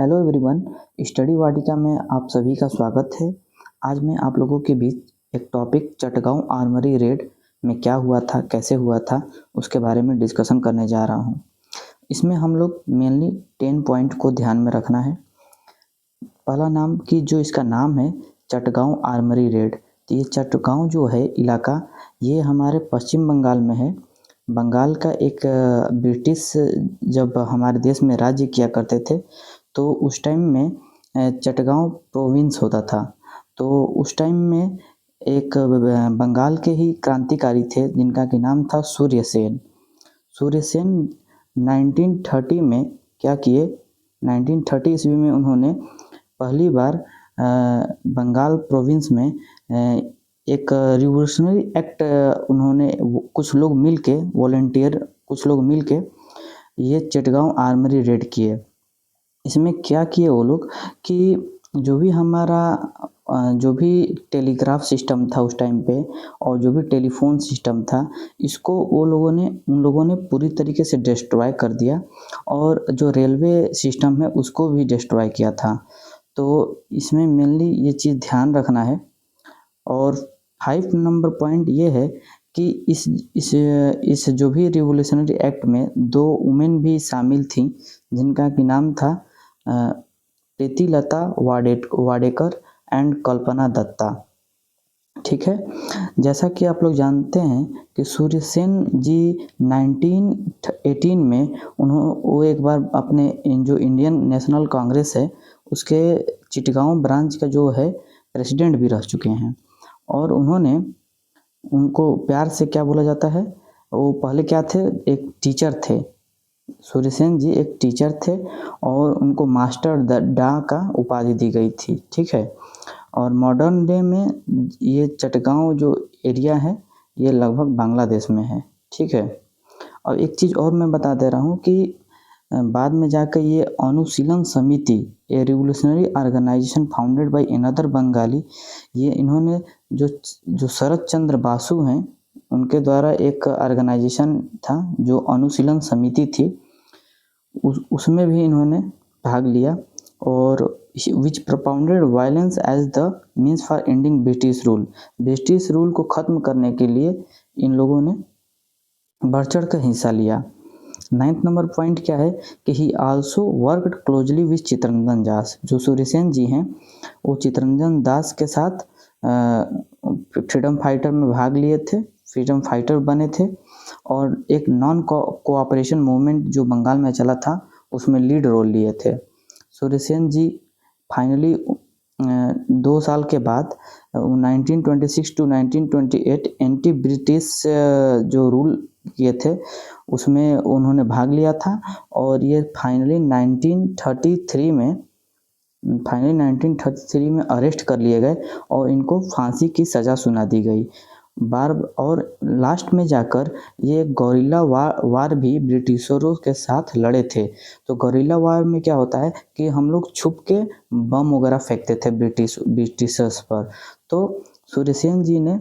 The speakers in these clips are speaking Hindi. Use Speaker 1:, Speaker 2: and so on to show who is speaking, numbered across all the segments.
Speaker 1: हेलो एवरीवन, स्टडी वाटिका में आप सभी का स्वागत है। आज मैं आप लोगों के बीच एक टॉपिक चटगांव आर्मरी रेड में क्या हुआ था, कैसे हुआ था, उसके बारे में डिस्कशन करने जा रहा हूं। इसमें हम लोग मेनली 10 पॉइंट को ध्यान में रखना है। पहला नाम कि जो इसका नाम है चटगांव आर्मरी रेड, तो ये चटगांव जो है इलाका, ये हमारे पश्चिम बंगाल में है। बंगाल का एक ब्रिटिश जब हमारे देश में राज्य किया करते थे तो उस टाइम में चटगांव प्रोविंस होता था। तो उस टाइम में एक बंगाल के ही क्रांतिकारी थे जिनका कि नाम था सूर्यसेन। सूर्यसेन 1930 में क्या किए, 1930 ईस्वी में उन्होंने पहली बार बंगाल प्रोविंस में एक रिवोल्यूशनरी एक्ट उन्होंने कुछ लोग मिलके वॉलंटियर कुछ लोग मिलके ये चटगांव आर्मरी रेड किए। इसमें क्या किए वो लोग कि जो भी हमारा जो भी टेलीग्राफ सिस्टम था उस टाइम पे और जो भी टेलीफोन सिस्टम था, इसको उन लोगों ने पूरी तरीके से डिस्ट्रॉय कर दिया और जो रेलवे सिस्टम है उसको भी डिस्ट्रॉय किया था। तो इसमें मेनली ये चीज़ ध्यान रखना है। और 5 नंबर पॉइंट ये है कि इस जो भी रिवोल्यूशनरी एक्ट में 2 वुमेन भी शामिल थी जिनका कि नाम था प्रीतिलता वाडेकर एंड कल्पना दत्ता। ठीक है, जैसा कि आप लोग जानते हैं कि सूर्यसेन जी 1918 में वो एक बार अपने जो इंडियन नेशनल कांग्रेस है उसके चिटगांव ब्रांच का जो है प्रेसिडेंट भी रह चुके हैं। और उनको प्यार से क्या बोला जाता है, वो पहले क्या थे, एक टीचर थे। सूर्यसेन जी एक टीचर थे और उनको मास्टर डा का उपाधि दी गई थी। ठीक है, और मॉडर्न डे में ये चटगांव जो एरिया है ये लगभग बांग्लादेश में है। ठीक है, और एक चीज़ और मैं बता दे रहा हूँ कि बाद में जाकर ये Anushilan Samiti, a revolutionary organisation founded by another Bengali, ये इन्होंने जो शरद चंद्र बासु हैं उनके द्वारा एक ऑर्गेनाइजेशन था जो अनुशीलन समिति थी, उसमें भी इन्होंने भाग लिया और which propounded violence as the means for ending British rule को ख़त्म करने के लिए इन लोगों ने बढ़ चढ़ कर हिस्सा लिया। 9th नंबर पॉइंट क्या है कि he also worked closely with Chittaranjan Das. जो सूर्यसेन जी हैं वो चित्तरंजन दास के साथ फ्रीडम फाइटर में भाग लिए थे, फ्रीडम फाइटर बने थे और एक नॉन कोऑपरेशन मूवमेंट जो बंगाल में चला था उसमें लीड रोल लिए थे। सूर्यसेन जी फाइनली 2 साल के बाद 1926 टू 1928 एंटी ब्रिटिश जो रूल किए थे उसमें उन्होंने भाग लिया था और ये फाइनली 1933 में अरेस्ट कर लिए गए और इनको फांसी की सज़ा सुना दी गई। और लास्ट में जाकर ये गोरिल्ला वार भी ब्रिटिशरों के साथ लड़े थे। तो गोरिल्ला वार में क्या होता है कि हम लोग छुप के बम वगैरह फेंकते थे ब्रिटिशर्स पर। तो सूर्यसेन जी ने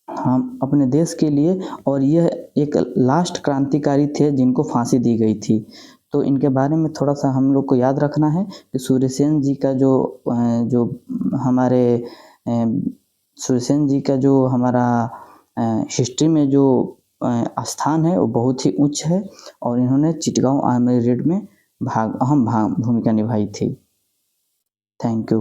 Speaker 1: हम अपने देश के लिए, और यह एक लास्ट क्रांतिकारी थे जिनको फांसी दी गई थी। तो इनके बारे में थोड़ा सा हम लोग को याद रखना है कि सूर्यसेन जी का जो हमारा हिस्ट्री में जो स्थान है वो बहुत ही उच्च है और इन्होंने चिटगांव आर्मरी रेड में अहम भूमिका निभाई थी। Thank you.